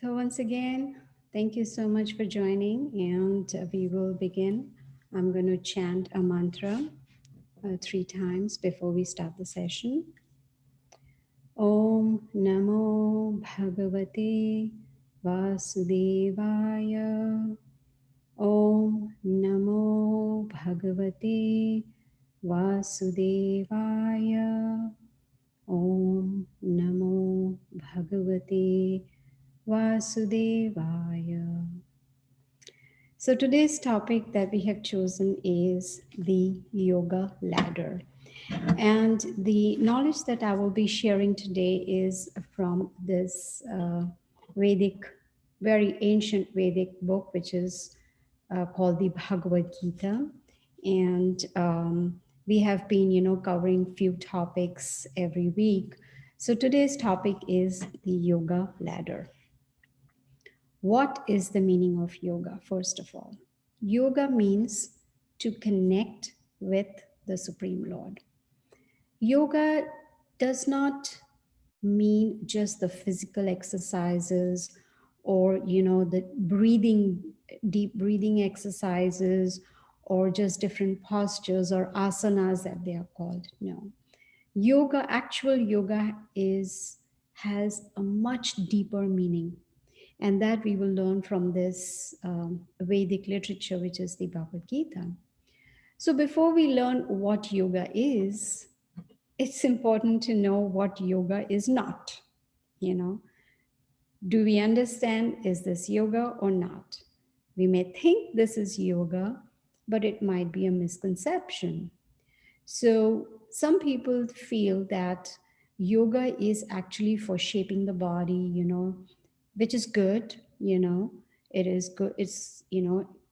So once again, thank you so much for joining, and we will begin. I'm going to chant a mantra 3 times before we start the session. Om Namo Bhagavate Vasudevaya. Om Namo Bhagavate Vasudevaya. Om Namo Bhagavate Vasudevaya. So today's topic that we have chosen is the yoga ladder. And the knowledge that I will be sharing today is from this Vedic, very ancient Vedic book, which is called the Bhagavad Gita. And we have been, covering few topics every week. So today's topic is the yoga ladder. What is the meaning of yoga, first of all? Yoga means to connect with the Supreme Lord. Yoga does not mean just the physical exercises or, the deep breathing exercises or just different postures or asanas that they are called. No. Yoga, actual yoga has a much deeper meaning, and that we will learn from this Vedic literature, which is the Bhagavad Gita. So before we learn what yoga is, it's important to know what yoga is not. Do we understand, is this yoga or not? We may think this is yoga, but it might be a misconception. So some people feel that yoga is actually for shaping the body, which is good. It is good. It's,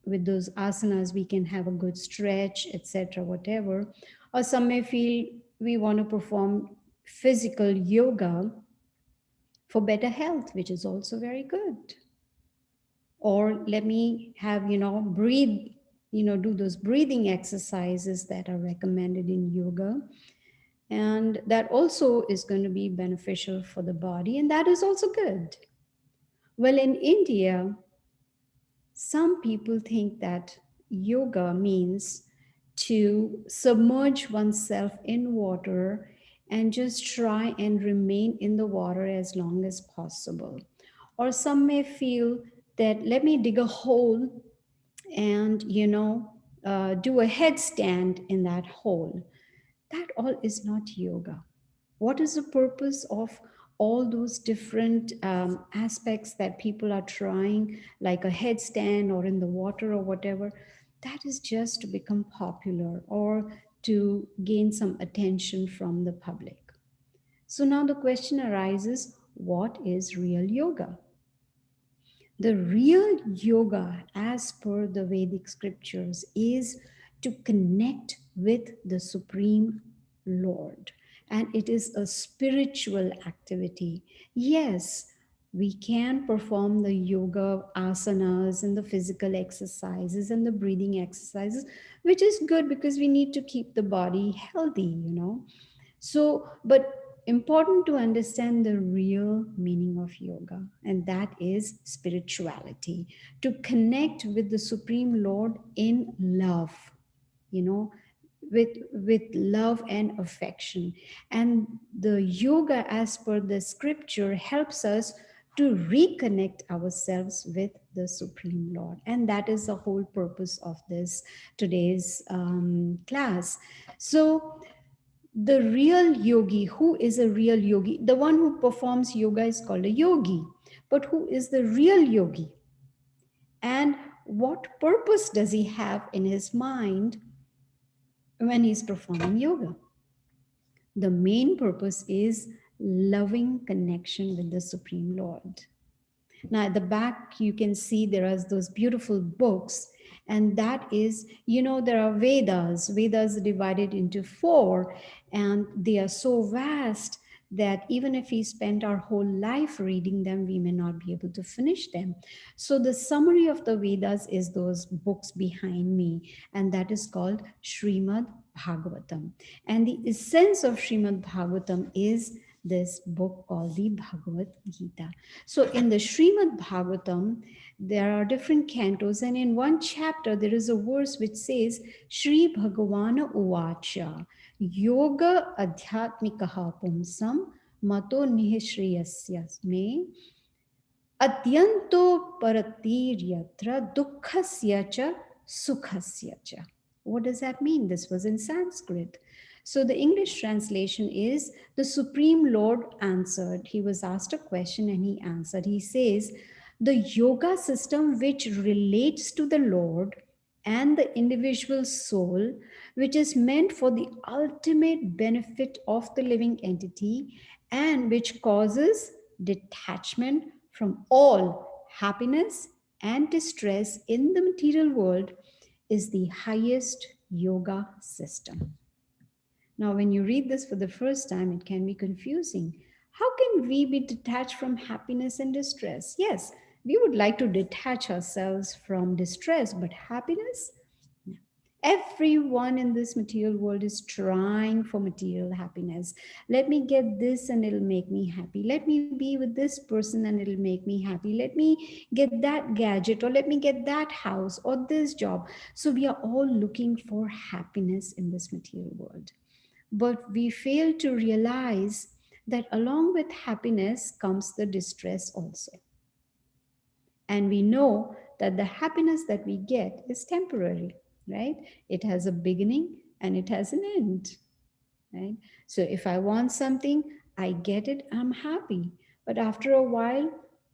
with those asanas, we can have a good stretch, etc., whatever. Or some may feel we want to perform physical yoga for better health, which is also very good. Or let me have, breathe, do those breathing exercises that are recommended in yoga. And that also is going to be beneficial for the body, and that is also good. Well, in India, some people think that yoga means to submerge oneself in water and just try and remain in the water as long as possible. Or some may feel that let me dig a hole and, do a headstand in that hole. That all is not yoga. What is the purpose of all those different aspects that people are trying, like a headstand or in the water or whatever? That is just to become popular or to gain some attention from the public. So now the question arises, what is real yoga? The real yoga, as per the Vedic scriptures, is to connect with the Supreme Lord. And it is a spiritual activity. Yes, we can perform the yoga asanas and the physical exercises and the breathing exercises, which is good because we need to keep the body healthy. So, but important to understand the real meaning of yoga, and that is spirituality, to connect with the Supreme Lord in love, you know, with love and affection. And the yoga, as per the scripture, helps us to reconnect ourselves with the Supreme Lord. And that is the whole purpose of this today's class. So the real yogi, who is a real yogi? The one who performs yoga is called a yogi. But who is the real yogi? And what purpose does he have in his mind when he's performing yoga? The main purpose is loving connection with the Supreme Lord. Now, at the back, you can see there are those beautiful books, and that is, there are Vedas. Vedas are divided into 4, and they are so vast that even if we spend our whole life reading them, we may not be able to finish them. So the summary of the Vedas is those books behind me, and that is called Srimad Bhagavatam. And the essence of Srimad Bhagavatam is this book called the Bhagavad Gita. So in the Srimad Bhagavatam, there are different cantos, and in one chapter, there is a verse which says, Shri Bhagavana Uvacha, Yoga Adhyatmikaha Pumsam, Mato Nihishriyasya Me, Adyanto Paratiryatra Dukkhasya cha Sukhasya cha. What does that mean? This was in Sanskrit. So the English translation is, the Supreme Lord answered. He was asked a question and he answered. He says, the yoga system which relates to the Lord and the individual soul, which is meant for the ultimate benefit of the living entity and which causes detachment from all happiness and distress in the material world, is the highest yoga system. Now, when you read this for the first time, it can be confusing. How can we be detached from happiness and distress? Yes, we would like to detach ourselves from distress, but happiness? No. Everyone in this material world is trying for material happiness. Let me get this and it'll make me happy. Let me be with this person and it'll make me happy. Let me get that gadget, or let me get that house or this job. So we are all looking for happiness in this material world. But we fail to realize that along with happiness comes the distress also. And we know that the happiness that we get is temporary, right? It has a beginning and it has an end, right? So if I want something, I get it, I'm happy. But after a while,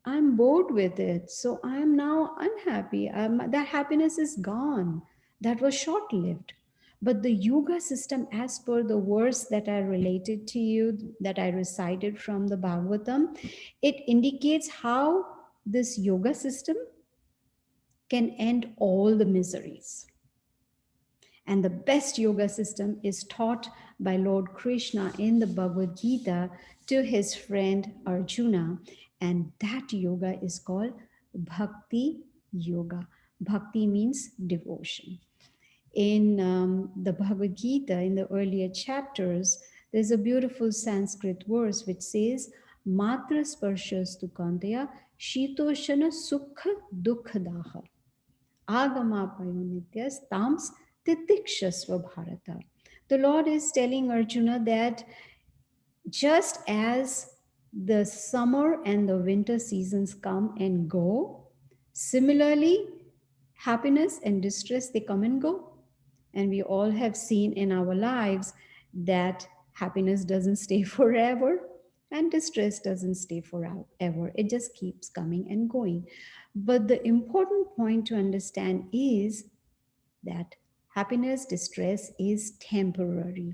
I'm bored with it. So I'm now unhappy. That happiness is gone. That was short lived. But the yoga system, as per the verse that I related to you, that I recited from the Bhagavatam, it indicates how this yoga system can end all the miseries. And the best yoga system is taught by Lord Krishna in the Bhagavad Gita to his friend Arjuna. And that yoga is called Bhakti Yoga. Bhakti means devotion. In the Bhagavad Gita, in the earlier chapters, there's a beautiful Sanskrit verse which says, Matra sparshastu kantaya shitoshana sukha dukkadaha agamapayo tams titikshasva bharata. The Lord is telling Arjuna that just as the summer and the winter seasons come and go, similarly, happiness and distress, they come and go. And we all have seen in our lives that happiness doesn't stay forever and distress doesn't stay forever. It just keeps coming and going. But the important point to understand is that happiness, distress is temporary.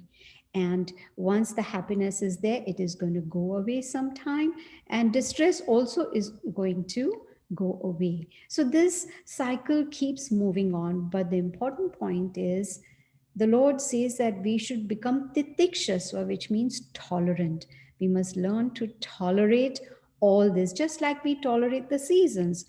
And once the happiness is there, it is going to go away sometime. And distress also is going to go away. So this cycle keeps moving on. But the important point is, the Lord says that we should become titikshasva, which means tolerant. We must learn to tolerate all this, just like we tolerate the seasons.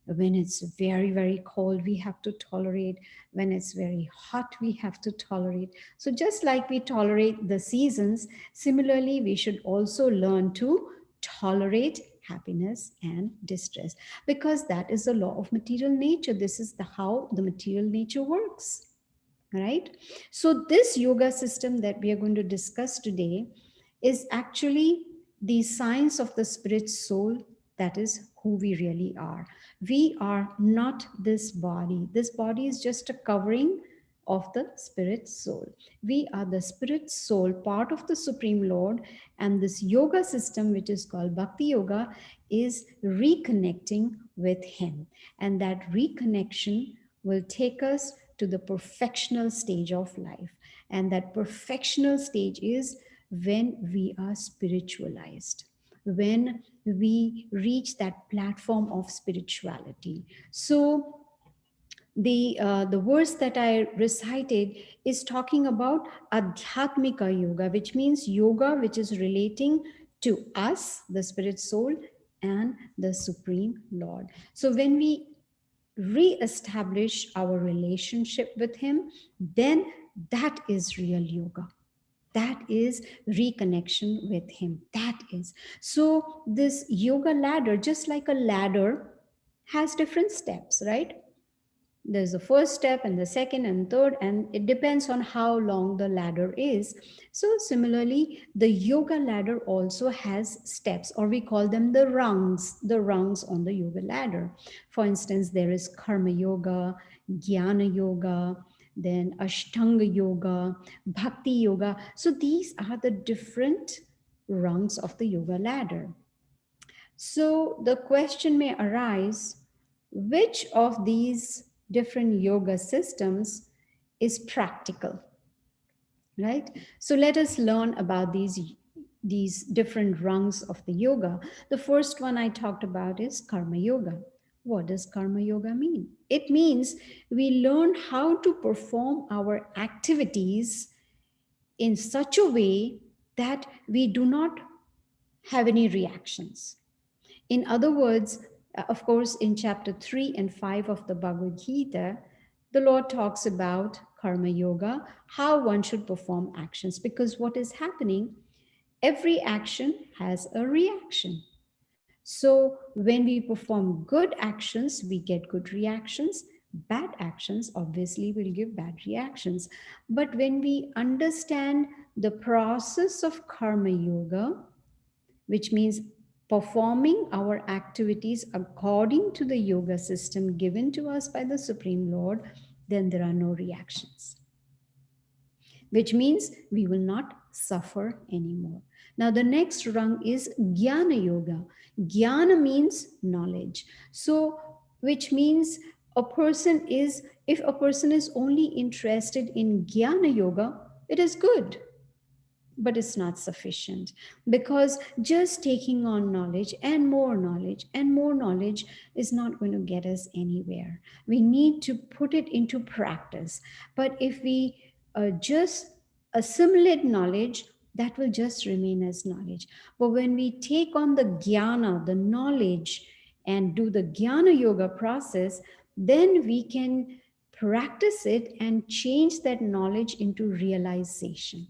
When it's very, very cold, we have to tolerate. When it's very hot, we have to tolerate. So just like we tolerate the seasons, similarly, we should also learn to tolerate happiness and distress, because that is the law of material nature. This is how the material nature works, right? So this yoga system that we are going to discuss today is actually the science of the spirit soul. That is who we really are. We are not this body. This body is just a covering of the spirit soul. We are the spirit soul, part of the Supreme Lord. And this yoga system, which is called Bhakti Yoga, is reconnecting with him. And that reconnection will take us to the perfectional stage of life. And that perfectional stage is when we are spiritualized, when we reach that platform of spirituality. So the verse that I recited is talking about Adhyatmika Yoga, which means yoga which is relating to us, the spirit soul, and the Supreme Lord. So when we re-establish our relationship with him, then that is real yoga. That is reconnection with Him. That is. So, this yoga ladder, just like a ladder, has different steps, right? There's the first step and the second and third, and it depends on how long the ladder is. So similarly, the yoga ladder also has steps, or we call them the rungs on the yoga ladder. For instance, there is karma yoga, jnana yoga, then ashtanga yoga, bhakti yoga. So these are the different rungs of the yoga ladder. So the question may arise, which of these different yoga systems is practical, right? So let us learn about these different rungs of the yoga. The first one I talked about is karma yoga. What does karma yoga mean? It means we learn how to perform our activities in such a way that we do not have any reactions. In other words, of course, in chapter 3 and 5 of the Bhagavad Gita, the Lord talks about karma yoga, how one should perform actions, because what is happening, every action has a reaction. So when we perform good actions, we get good reactions. Bad actions obviously will give bad reactions. But when we understand the process of karma yoga, which means performing our activities according to the yoga system given to us by the Supreme Lord, then there are no reactions, which means we will not suffer anymore. Now, the next rung is Jnana Yoga. Jnana means knowledge. So, which means if a person is only interested in Jnana Yoga, it is good, but it's not sufficient, because just taking on knowledge and more knowledge is not going to get us anywhere. We need to put it into practice. But if we just assimilate knowledge, that will just remain as knowledge. But when we take on the jnana, the knowledge, and do the jnana yoga process, then we can practice it and change that knowledge into realization,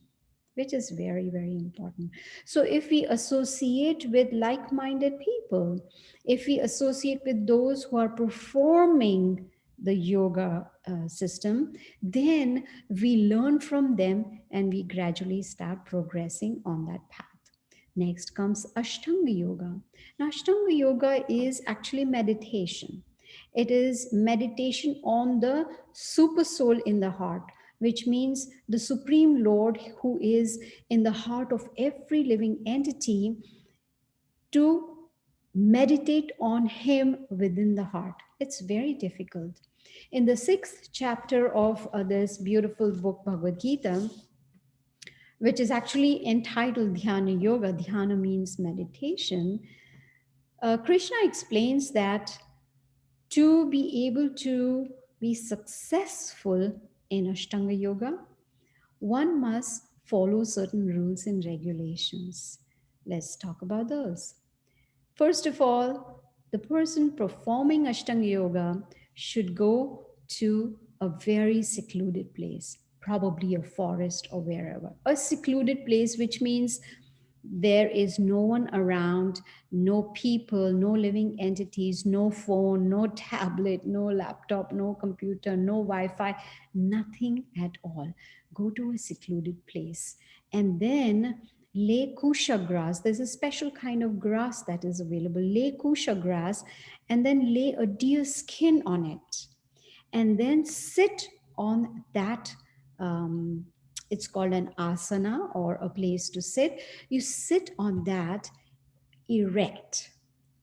which is very, very important. So, if we associate with like minded people, if we associate with those who are performing the yoga system, then we learn from them and we gradually start progressing on that path. Next comes Ashtanga Yoga. Now, Ashtanga Yoga is actually meditation. It is meditation on the super soul in the heart, which means the Supreme Lord who is in the heart of every living entity, to meditate on Him within the heart. It's very difficult. In the sixth chapter of this beautiful book, Bhagavad Gita, which is actually entitled Dhyana Yoga, Dhyana means meditation, Krishna explains that to be able to be successful in Ashtanga Yoga, one must follow certain rules and regulations. Let's talk about those. First of all, the person performing Ashtanga Yoga should go to a very secluded place, probably a forest or wherever. A secluded place, which means there is no one around, no people, no living entities, no phone, no tablet, no laptop, no computer, no Wi Fi, nothing at all. Go to a secluded place and then lay kusha grass. There's a special kind of grass that is available. Lay kusha grass and then lay a deer skin on it and then sit on that. It's called an asana, or a place to sit. You sit on that erect,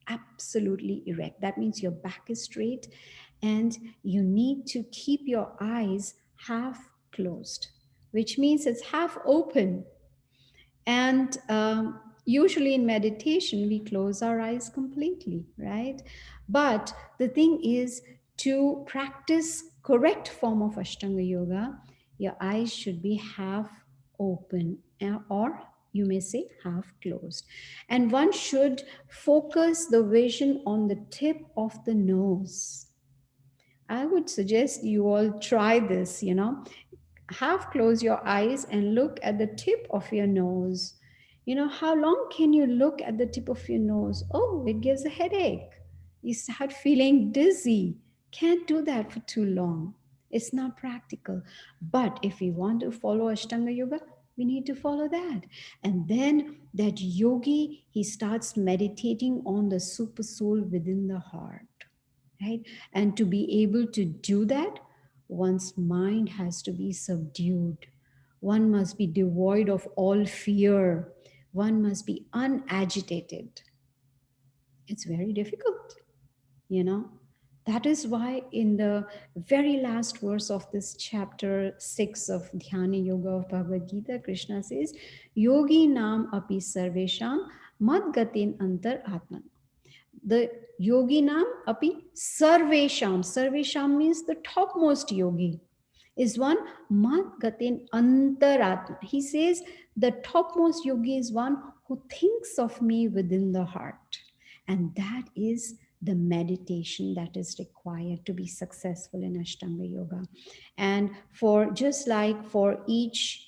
absolutely erect. That means your back is straight and you need to keep your eyes half closed, which means it's half open. And usually in meditation, we close our eyes completely, right? But the thing is, to practice correct form of Ashtanga Yoga, your eyes should be half open, or you may say half closed. And one should focus the vision on the tip of the nose. I would suggest you all try this, Half close your eyes and look at the tip of your nose. How long can you look at the tip of your nose? Oh, it gives a headache. You start feeling dizzy. Can't do that for too long. It's not practical. But if we want to follow Ashtanga Yoga, we need to follow that. And then that yogi, he starts meditating on the super soul within the heart, right? And to be able to do that, one's mind has to be subdued. One must be devoid of all fear. One must be unagitated. It's very difficult, you know. That is why, in the very last verse of this chapter 6 of Dhyana Yoga of Bhagavad Gita, Krishna says, Yogi nam api sarvesham madgatin antar atman. The yogi nam api sarvesham. Sarvesham means the topmost yogi is one mat gatin antaratma. He says the topmost yogi is one who thinks of me within the heart. And that is the meditation that is required to be successful in Ashtanga Yoga. And for just like for each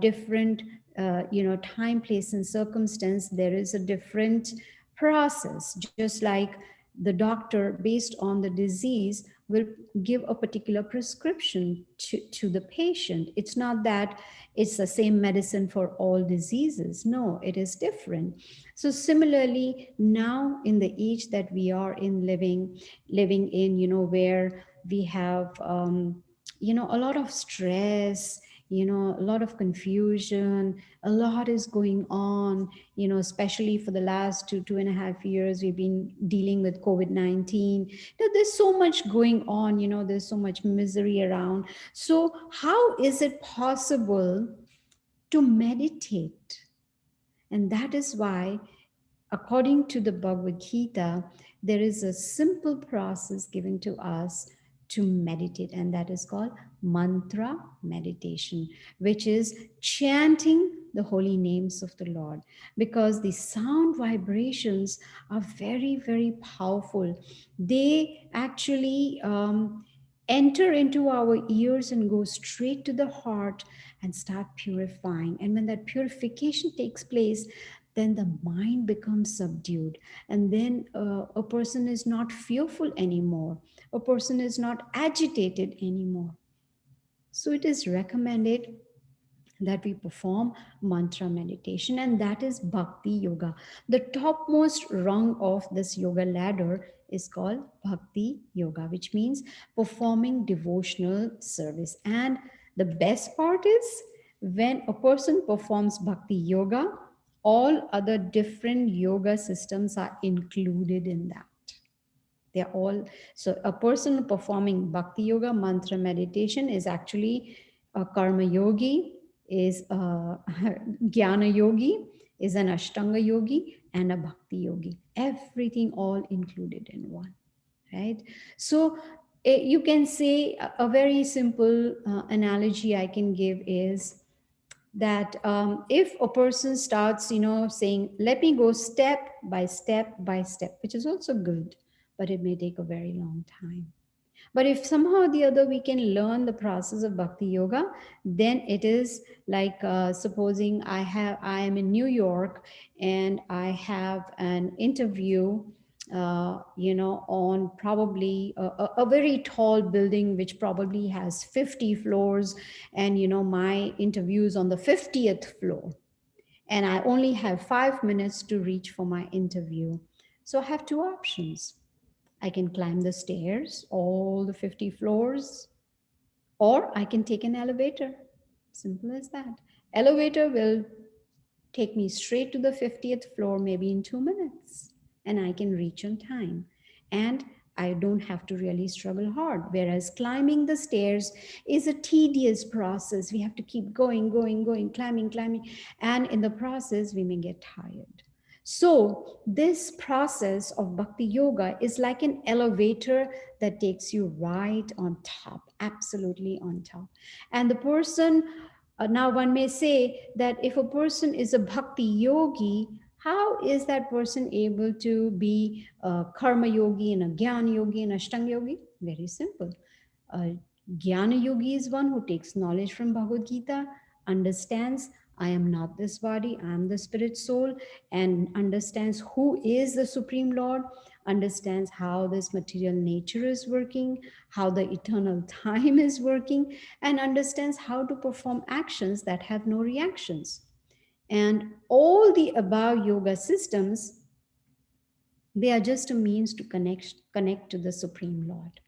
different time, place, and circumstance, there is a different process. Just like the doctor, based on the disease, will give a particular prescription to the patient. It's not that it's the same medicine for all diseases. No, it is different. So similarly, now in the age that we are in, living in, where we have a lot of stress, a lot of confusion, a lot is going on, especially for the last 2.5 years, we've been dealing with COVID-19. There's so much going on, there's so much misery around. So how is it possible to meditate? And that is why, according to the Bhagavad Gita, there is a simple process given to us to meditate, and that is called mantra meditation, which is chanting the holy names of the Lord, because the sound vibrations are very, very powerful. They actually enter into our ears and go straight to the heart and start purifying. And when that purification takes place, then the mind becomes subdued. And then a person is not fearful anymore. A person is not agitated anymore. So it is recommended that we perform mantra meditation, and that is Bhakti Yoga. The topmost rung of this yoga ladder is called Bhakti Yoga, which means performing devotional service. And the best part is, when a person performs Bhakti Yoga, all other different yoga systems are included in that. They're all, so a person performing Bhakti Yoga mantra meditation is actually a Karma Yogi, is a Jnana Yogi, is an Ashtanga Yogi, and a Bhakti Yogi. Everything all included in one, right? So you can say a very simple analogy I can give is that if a person starts, saying, let me go step by step by step, which is also good, but it may take a very long time. But if somehow or the other we can learn the process of Bhakti Yoga, then it is like, supposing I am in New York and I have an interview, on probably a very tall building which probably has 50 floors, and my interview is on the 50th floor, and I only have 5 minutes to reach for my interview. So I have two options. I can climb the stairs, all the 50 floors, or I can take an elevator. Simple as that. Elevator will take me straight to the 50th floor, maybe in 2 minutes, and I can reach on time. And I don't have to really struggle hard. Whereas climbing the stairs is a tedious process. We have to keep going, going, going, climbing, climbing. And in the process, we may get tired. So, this process of Bhakti Yoga is like an elevator that takes you right on top, absolutely on top. And the person, now one may say that if a person is a Bhakti Yogi, how is that person able to be a Karma Yogi and a Jnana Yogi and Ashtanga Yogi? Very simple. Jnana Yogi is one who takes knowledge from Bhagavad Gita, understands I am not this body, I am the spirit soul, and understands who is the Supreme Lord, understands how this material nature is working, how the eternal time is working, and understands how to perform actions that have no reactions. And all the above yoga systems, they are just a means to connect to the Supreme Lord.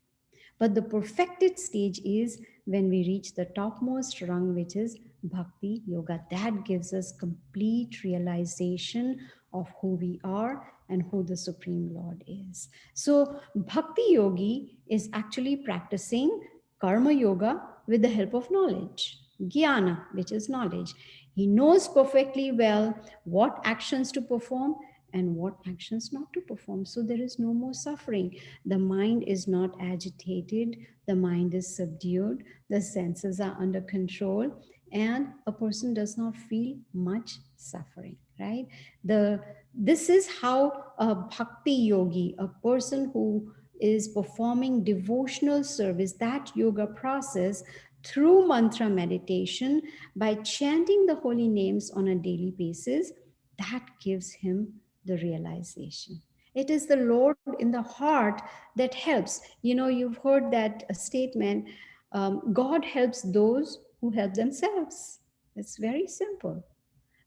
But the perfected stage is when we reach the topmost rung, which is Bhakti Yoga. That gives us complete realization of who we are and who the Supreme Lord is. So, Bhakti Yogi is actually practicing Karma Yoga with the help of knowledge, Jnana, which is knowledge. He knows perfectly well what actions to perform and what actions not to perform. So, there is no more suffering. The mind is not agitated, the mind is subdued, the senses are under control, and a person does not feel much suffering, right? The This is how a bhakti yogi, a person who is performing devotional service, that yoga process through mantra meditation by chanting the holy names on a daily basis, that gives him the realization. It is the Lord in the heart that helps. You've heard that statement, God helps those who help themselves. It's very simple.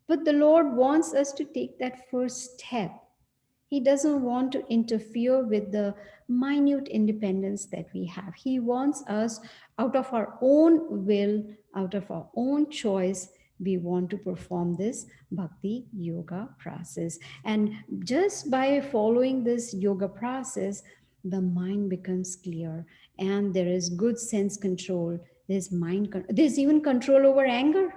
But the Lord wants us to take that first step. He doesn't want to interfere with the minute independence that we have. He wants us, out of our own will, out of our own choice, we want to perform this bhakti yoga process. And just by following this yoga process, the mind becomes clear and there is good sense control. There's even control over anger.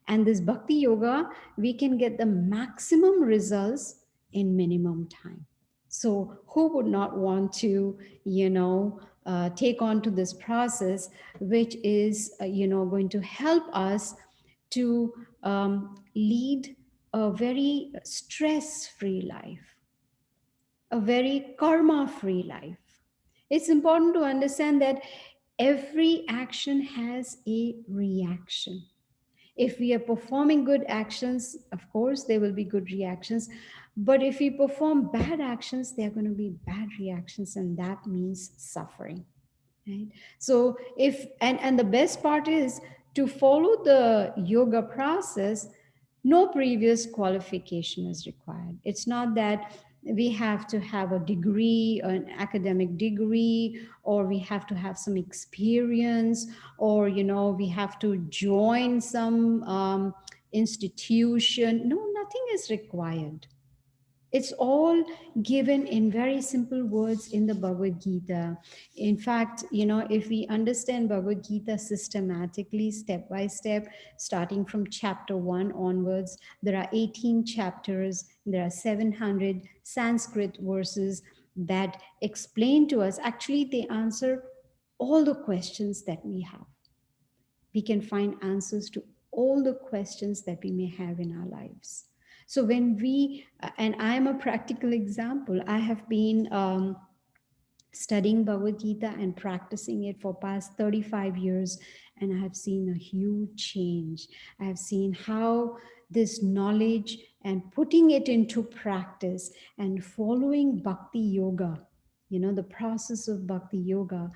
And this bhakti yoga, we can get the maximum results in minimum time. So who would not want to, take on to this process, which is, going to help us to lead a very stress-free life, a very karma-free life. It's important to understand that every action has a reaction. If we are performing good actions, of course, there will be good reactions. But if we perform bad actions, there are going to be bad reactions, and that means suffering. Right? So if and the best part is to follow the yoga process, no previous qualification is required. It's not that we have to have a degree, an academic degree, or we have to have some experience, or we have to join some institution. No, nothing is required. It's all given in very simple words in the Bhagavad Gita. In fact, if we understand Bhagavad Gita systematically, step by step, starting from chapter 1 onwards, there are 18 chapters, there are 700 Sanskrit verses that explain to us. Actually, they answer all the questions that we have. We can find answers to all the questions that we may have in our lives. So when and I am a practical example, I have been studying Bhagavad Gita and practicing it for past 35 years, and I have seen a huge change. I have seen how this knowledge and putting it into practice and following Bhakti Yoga, the process of Bhakti Yoga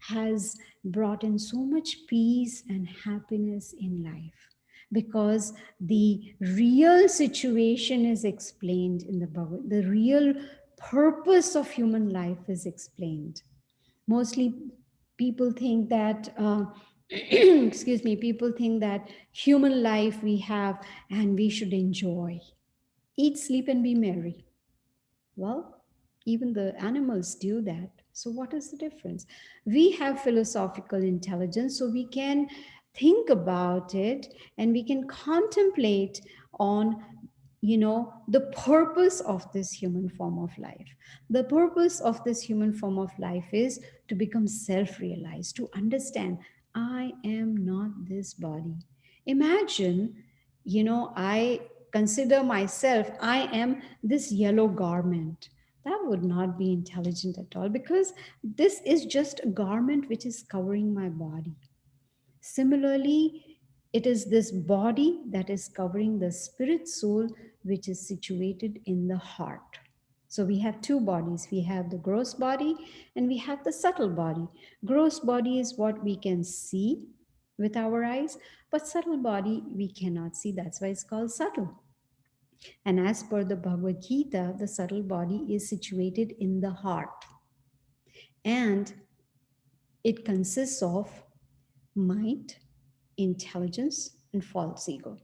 has brought in so much peace and happiness in life, because the real situation is explained in the Bhagavad. The real purpose of human life is explained. Mostly people think that excuse me, people think that human life we have and we should enjoy, eat, sleep, and be merry. Well, even the animals do that. So, what is the difference? We have philosophical intelligence, so we can think about it and we can contemplate on the purpose of this human form of life. The purpose of this human form of life is to become self-realized, to understand I am not this body. Imagine, I consider myself, I am this yellow garment. That would not be intelligent at all, because this is just a garment which is covering my body. Similarly, it is this body that is covering the spirit soul, which is situated in the heart. So we have two bodies. We have the gross body and we have the subtle body. Gross body is what we can see with our eyes, but subtle body we cannot see. That's why it's called subtle. And as per the Bhagavad Gita, the subtle body is situated in the heart. And it consists of mind, intelligence, and false ego.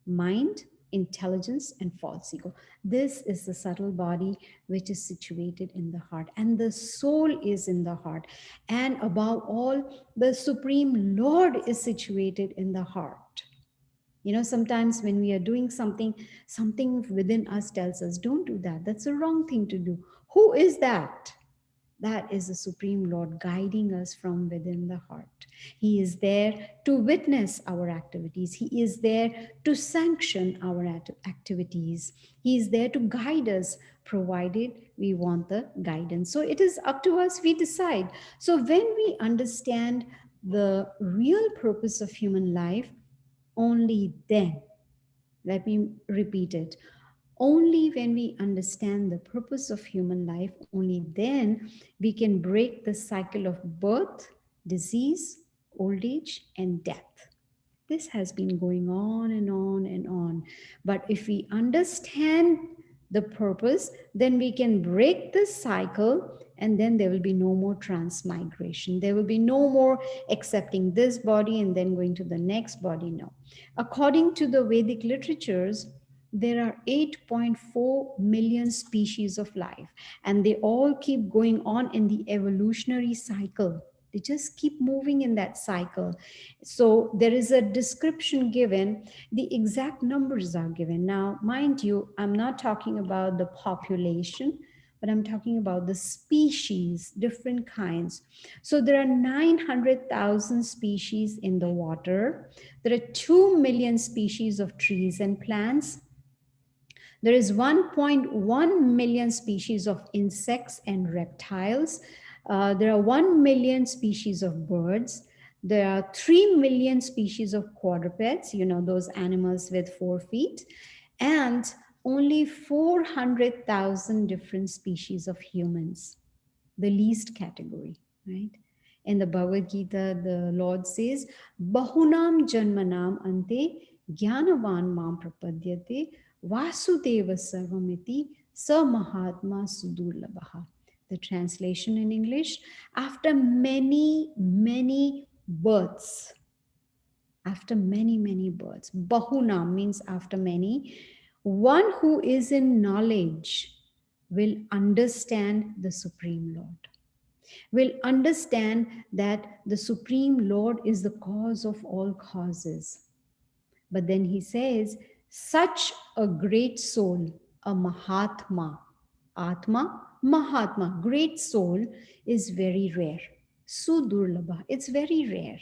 Mind, intelligence, and false ego. This is the subtle body which is situated in the heart. And the soul is in the heart. And above all, the Supreme Lord is situated in the heart. You know, sometimes when we are doing something, something within us tells us, don't do that. That's a wrong thing to do. Who is that? That is the Supreme Lord guiding us from within the heart. He is there to witness our activities. He is there to sanction our activities. He is there to guide us, provided we want the guidance. So it is up to us, we decide. So when we understand the real purpose of human life, only then, let me repeat it, only when we understand the purpose of human life, only then we can break the cycle of birth, disease, old age, and death. This has been going on and on and on. But if we understand the purpose, then we can break this cycle, and then there will be no more transmigration. There will be no more accepting this body and then going to the next body. No. According to the Vedic literatures, there are 8.4 million species of life, and they all keep going on in the evolutionary cycle. They just keep moving in that cycle. So there is a description given, the exact numbers are given. Now, mind you, I'm not talking about the population, but I'm talking about the species, different kinds. So there are 900,000 species in the water. There are 2 million species of trees and plants. There is 1.1 million species of insects and reptiles. There are 1 million species of birds. There are 3 million species of quadrupeds, you know, those animals with 4 feet, and only 400,000 different species of humans, the least category, right? In the Bhagavad Gita, the Lord says, Bahunam Janmanam Ante Jnanavan Mam Prapadyate Vasudeva Sarvamiti Sa Mahatma Sudurlabha. The translation in English, after many, many births, after many, many births, Bahunam means after many, one who is in knowledge will understand the Supreme Lord, will understand that the Supreme Lord is the cause of all causes. But then he says, such a great soul, a Mahatma, Atma, Mahatma, great soul is very rare. Sudurlabha, it's very rare.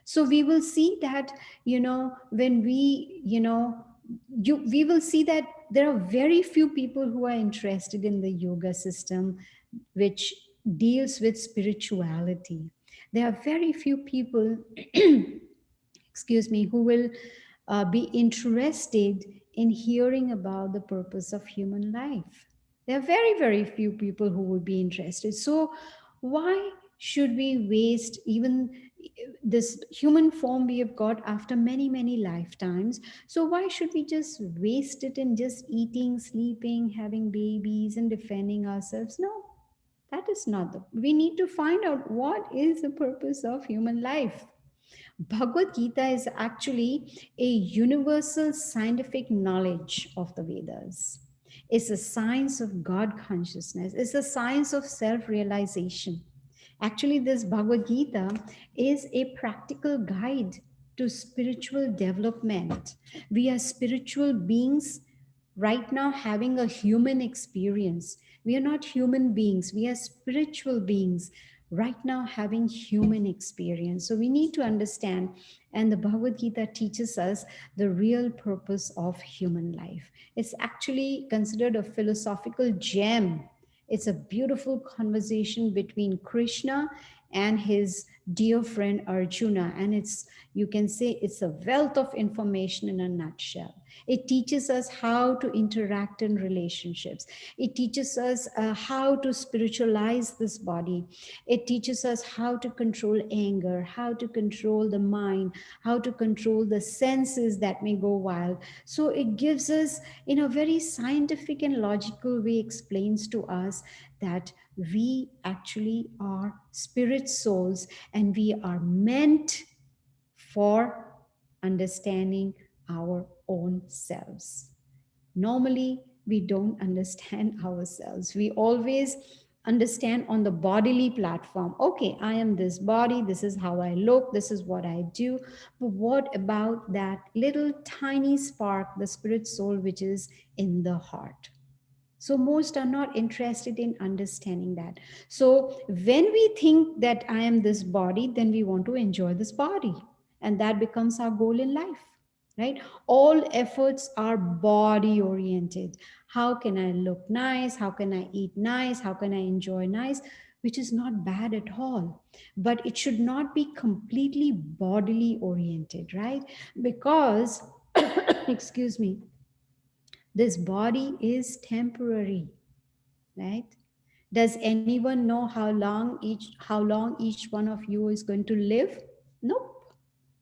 So we will see that, you know, when we, you know, we will see that there are very few people who are interested in the yoga system, which deals with spirituality. There are very few people, excuse me, who will be interested in hearing about the purpose of human life. There are very, very few people who would be interested. So, why should we waste even this human form we have got after many, many lifetimes? So, why should we just waste it in just eating, sleeping, having babies, and defending ourselves? No, that is not the. We need to find out what is the purpose of human life. Bhagavad Gita is actually a universal scientific knowledge of the Vedas. It's a science of God consciousness. It's a science of self realization. Actually, this Bhagavad Gita is a practical guide to spiritual development. We are spiritual beings right now having a human experience. We are not human beings, we are spiritual beings right now having human experience. So we need to understand, and the Bhagavad Gita teaches us the real purpose of human life. It's actually considered a philosophical gem. It's a beautiful conversation between Krishna and his dear friend Arjuna. And it's, you can say, it's a wealth of information in a nutshell. It teaches us how to interact in relationships. It teaches us how to spiritualize this body. It teaches us how to control anger, how to control the mind, how to control the senses that may go wild. So it gives us, in a very scientific and logical way, explains to us that we actually are spirit souls and we are meant for understanding our own selves. Normally, we don't understand ourselves. We always understand on the bodily platform. Okay, I am this body, this is how I look, this is what I do. But what about that little tiny spark, the spirit soul, which is in the heart? So most are not interested in understanding that. So when we think that I am this body, then we want to enjoy this body. And that becomes our goal in life, right? All efforts are body oriented. How can I look nice? How can I eat nice? How can I enjoy nice? Which is not bad at all. But it should not be completely bodily oriented, right? Because, excuse me, this body is temporary, right? Does anyone know how long each one of you is going to live? Nope.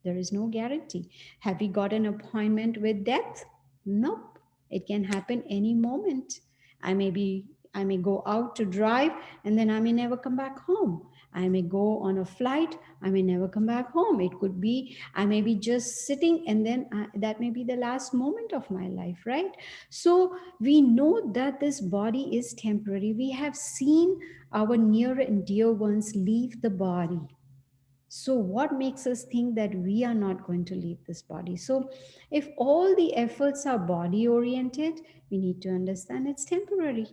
There is no guarantee. Have we got an appointment with death? Nope. It can happen any moment. I may go out to drive and then I may never come back home. I may go on a flight, I may never come back home. It could be I may be just sitting and then that may be the last moment of my life, right? So we know that this body is temporary. We have seen our near and dear ones leave the body. So, what makes us think that we are not going to leave this body? So, if all the efforts are body oriented, we need to understand it's temporary.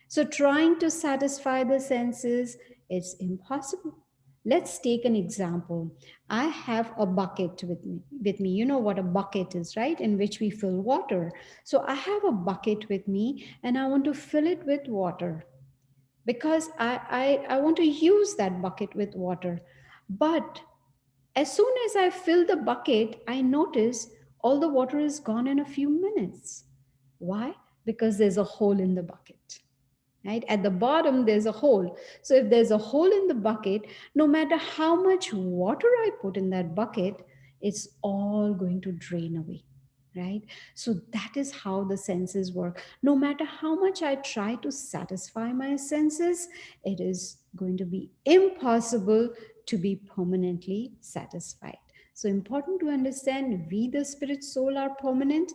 So, trying to satisfy the senses, it's impossible. Let's take an example. I have a bucket with me. You know what a bucket is, right? In which we fill water. So I have a bucket with me and I want to fill it with water because I want to use that bucket with water. But as soon as I fill the bucket, I notice all the water is gone in a few minutes. Why? Because there's a hole in the bucket, right? At the bottom, there's a hole. So if there's a hole in the bucket, no matter how much water I put in that bucket, it's all going to drain away, right? So that is how the senses work. No matter how much I try to satisfy my senses, it is going to be impossible to be permanently satisfied. So important to understand, we the spirit soul are permanent,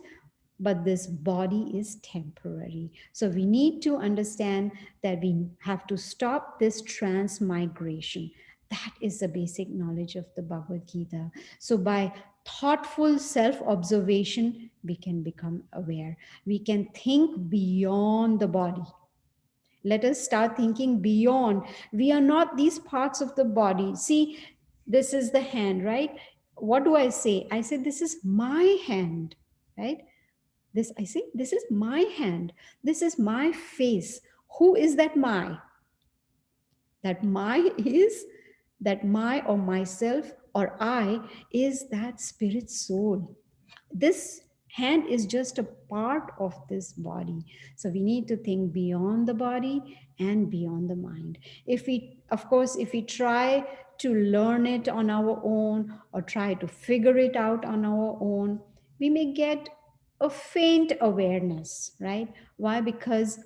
but this body is temporary. So we need to understand that we have to stop this transmigration. That is the basic knowledge of the Bhagavad Gita. So by thoughtful self observation, we can become aware. We can think beyond the body. Let us start thinking beyond. We are not these parts of the body. See, this is the hand, right? What do I say? I say, this is my hand, right? This, I say, this is my hand. This is my face. Who is that my? That my is, that my or myself or I is that spirit soul. This hand is just a part of this body. So we need to think beyond the body and beyond the mind. If we, of course, if we try to learn it on our own or try to figure it out on our own, we may get a faint awareness, right? Why? Because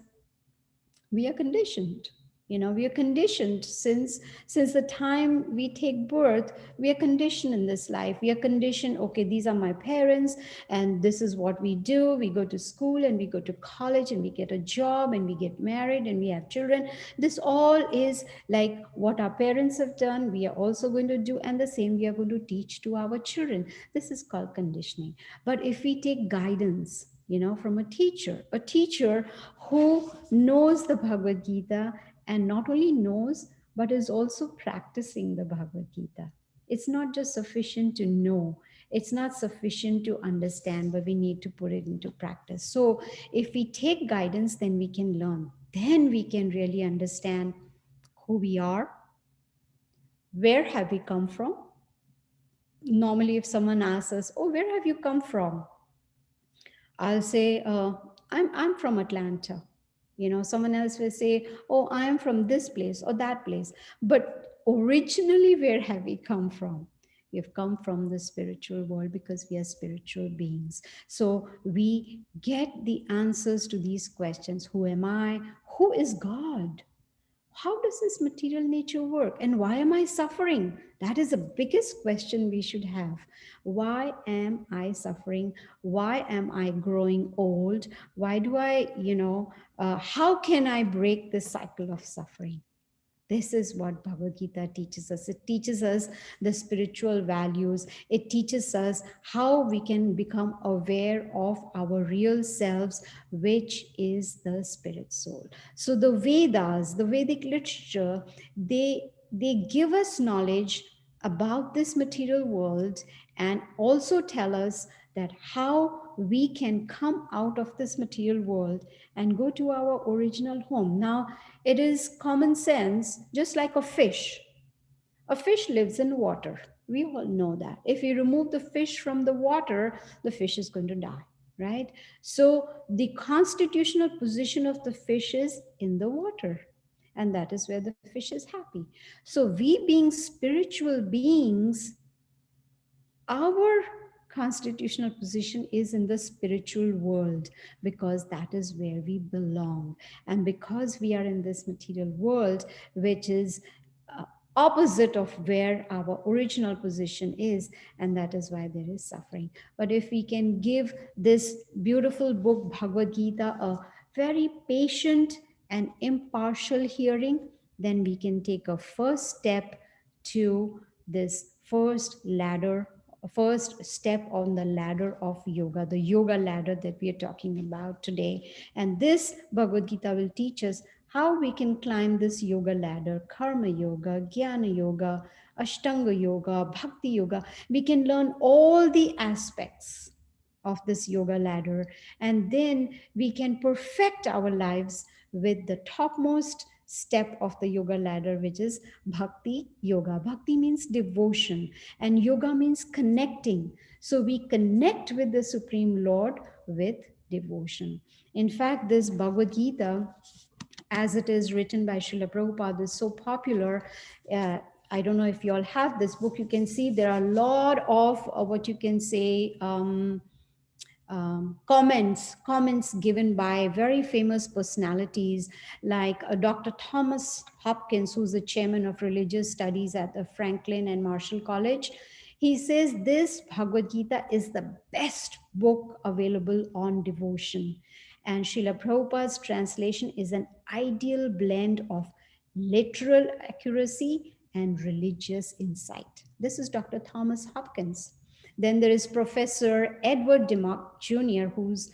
we are conditioned. We are conditioned since the time we take birth. We are conditioned in this life. We are conditioned, okay, these are my parents and this is what we do. We go to school and we go to college and we get a job and we get married and we have children. This all is like what our parents have done, we are also going to do, and the same we are going to teach to our children. This is called conditioning. But if we take guidance, from a teacher who knows the Bhagavad Gita, and not only knows, but is also practicing the Bhagavad Gita. It's not just sufficient to know. It's not sufficient to understand, but we need to put it into practice. So if we take guidance, then we can learn. Then we can really understand who we are, where have we come from. Normally, if someone asks us, "Oh, where have you come from?" I'll say, I'm from Atlanta. Someone else will say, "Oh, I am from this place or that place." But originally, where have we come from? We've come from the spiritual world because we are spiritual beings. So we get the answers to these questions. Who am I? Who is God? How does this material nature work, and why am I suffering? That is the biggest question we should have. Why am I suffering? Why am I growing old? Why do I, how can I break this cycle of suffering? This is what Bhagavad Gita teaches us. It teaches us the spiritual values. It teaches us how we can become aware of our real selves, which is the spirit soul. So the Vedas, the Vedic literature, they give us knowledge about this material world and also tell us that how we can come out of this material world and go to our original home. Now, it is common sense, just like a fish. A fish lives in water. We all know that. If you remove the fish from the water, the fish is going to die, right? So the constitutional position of the fish is in the water. And that is where the fish is happy. So we being spiritual beings, our constitutional position is in the spiritual world because that is where we belong. And because we are in this material world, which is uh, opposite of where our original position is, and that is why there is suffering. But if we can give this beautiful book, Bhagavad Gita, a very patient and impartial hearing, then we can take a first step to this first step on the ladder of yoga, the yoga ladder that we are talking about today. And this Bhagavad Gita will teach us how we can climb this yoga ladder: karma yoga, jnana yoga, ashtanga yoga, bhakti yoga. We can learn all the aspects of this yoga ladder, and then we can perfect our lives with the topmost step of the yoga ladder, which is bhakti yoga. Bhakti means devotion, and yoga means connecting. So we connect with the Supreme Lord with devotion. In fact, this Bhagavad Gita, as it is written by Srila Prabhupada, is so popular. I don't know if you all have this book. You can see there are a lot of what you can say, comments given by very famous personalities like Dr. Thomas Hopkins, who's the chairman of religious studies at the Franklin and Marshall College. He says this Bhagavad Gita is the best book available on devotion. And Srila Prabhupada's translation is an ideal blend of literal accuracy and religious insight. This is Dr. Thomas Hopkins. Then there is Professor Edward DeMock Jr., who's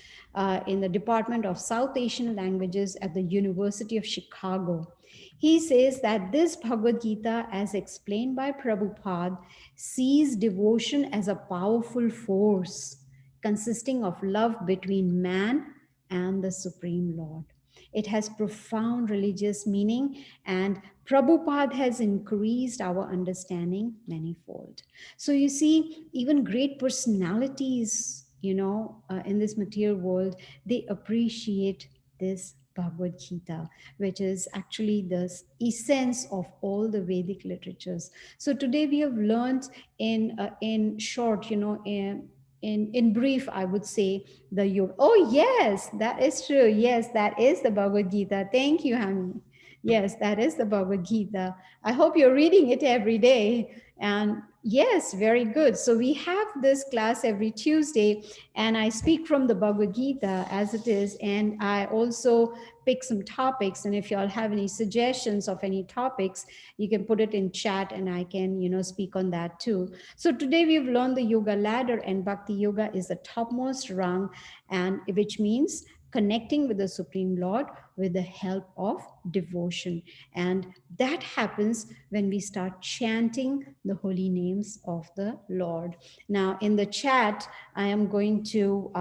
in the Department of South Asian Languages at the University of Chicago. He says that this Bhagavad Gita, as explained by Prabhupada, sees devotion as a powerful force consisting of love between man and the Supreme Lord. It has profound religious meaning, and Prabhupada has increased our understanding manifold. So you see, even great personalities, in this material world, they appreciate this Bhagavad Gita, which is actually the essence of all the Vedic literatures. So today we have learned in short, in brief, I would say the yoga. Oh yes, that is true. Yes, that is the Bhagavad Gita. Thank you, Hami. Yes, that is the Bhagavad Gita. I hope you're reading it every day. And yes, very good. So we have this class every Tuesday, and I speak from the Bhagavad Gita as it is. And I also pick some topics. And if you all have any suggestions of any topics, you can put it in chat and I can, speak on that too. So today we've learned the yoga ladder, and Bhakti Yoga is the topmost rung, and which means connecting with the Supreme Lord with the help of devotion. And that happens when we start chanting the holy names of the Lord. Now, in the chat, I am going to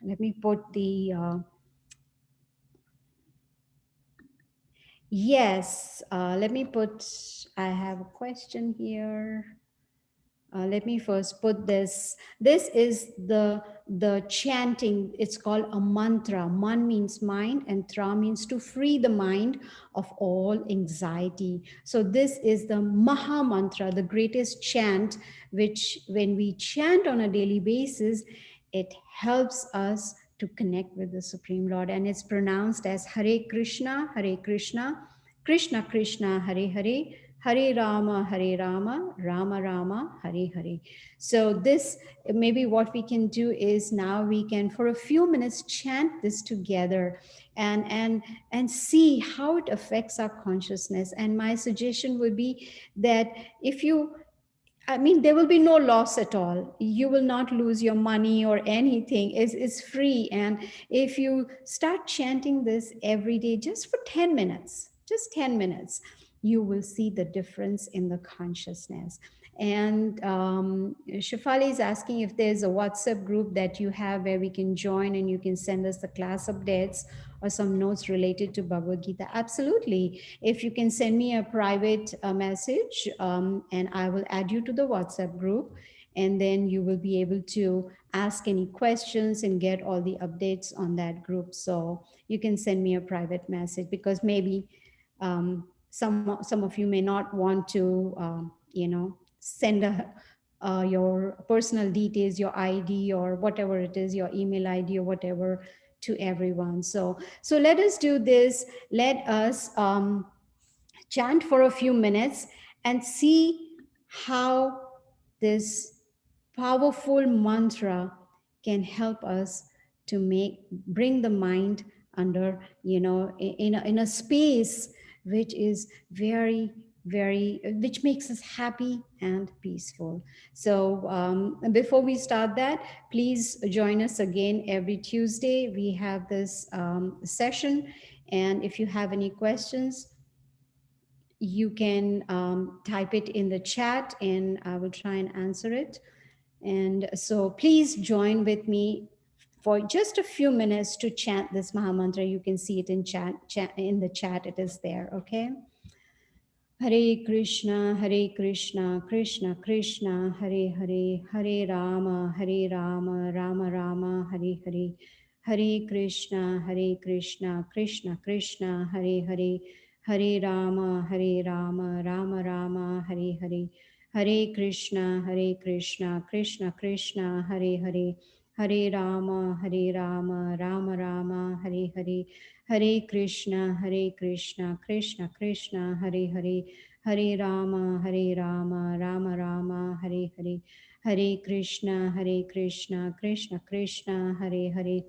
let me put the yes, let me put, I have a question here. Let me first put this. This is the chanting. It's called a mantra. Man means mind, and tra means to free the mind of all anxiety. So this is the Maha Mantra, the greatest chant, which when we chant on a daily basis, it helps us to connect with the Supreme Lord. And it's pronounced as Hare Krishna, Hare Krishna, Krishna Krishna, Hare Hare, Hare Rama, Hare Rama, Rama Rama, Hare Hare. So this, maybe what we can do is now we can for a few minutes chant this together and see how it affects our consciousness. And my suggestion would be that if you, I mean, there will be no loss at all. You will not lose your money or anything. It's free. And if you start chanting this every day, just for 10 minutes, just 10 minutes, you will see the difference in the consciousness. And Shafali is asking if there's a WhatsApp group that you have where we can join and you can send us the class updates or some notes related to Bhagavad Gita. Absolutely. If you can send me a private message, and I will add you to the WhatsApp group, and then you will be able to ask any questions and get all the updates on that group. So you can send me a private message, because maybe some of you may not want to send your personal details, your ID or whatever it is, your email ID or whatever, to everyone. So let us do this. Let us chant for a few minutes and see how this powerful mantra can help us to bring the mind under, in a space which is very, very, which makes us happy and peaceful. So before we start that, please join us again every Tuesday. We have this session, and if you have any questions, you can type it in the chat and I will try and answer it. And so please join with me for just a few minutes to chant this Maha Mantra. You can see it in chat in the chat. It is there. Okay. Hare Krishna, Hare Krishna, Krishna Krishna, Hare Hare, Hare Rama, Hare Rama, Rama Rama, Hare Hare, Hare Krishna, Hare Krishna, Krishna Krishna, Hare Hare, Hare Rama, Hare Rama, Rama Rama, Hare Hare, Hare Krishna, Hare Krishna, Krishna Krishna, Hare Hare, Hare Rama, Hare Rama, Rama Rama, Hare Hare, Hare Krishna, Hare Krishna, Krishna Krishna, Hare Hare, Hare Rama, Hare Rama, Rama Rama, Hare Hare, Hare Krishna, Hare Krishna, Krishna Krishna, Hare Hare,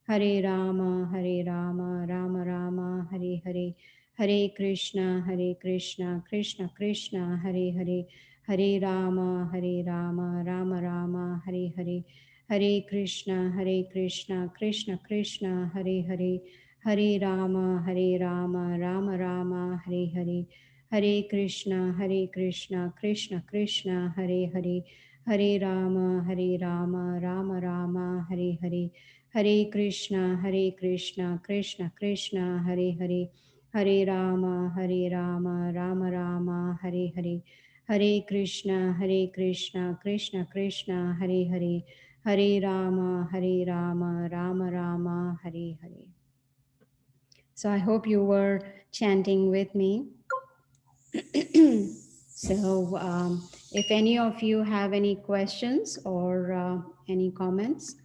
Hare Rama, Hare Rama, Rama Rama, Hare Hare, Hare Krishna, Hare Krishna, Krishna Krishna, Hare Hare, Hare Rama, Hare Rama, Rama Rama, Hare Hare, Hare Krishna, Hare Krishna, Krishna Krishna, Hare Hare, Hare Rama, Hare Rama, Rama Rama, Hare Hare, Hare Krishna, Hare Krishna, Krishna Krishna, Hare Hare, Hare Rama, Hare Rama, Rama Rama, Hare Hare, Hare Krishna, Hare Krishna, Krishna Krishna, Hare Hare, Hare Rama, Hare Rama, Rama Rama, Hare Hare, Hare Krishna, Hare Krishna, Krishna Krishna, Hare Hare, Hare Rama, Hare Rama, Rama Rama, Hare Hare. So I hope you were chanting with me. So if any of you have any questions or any comments,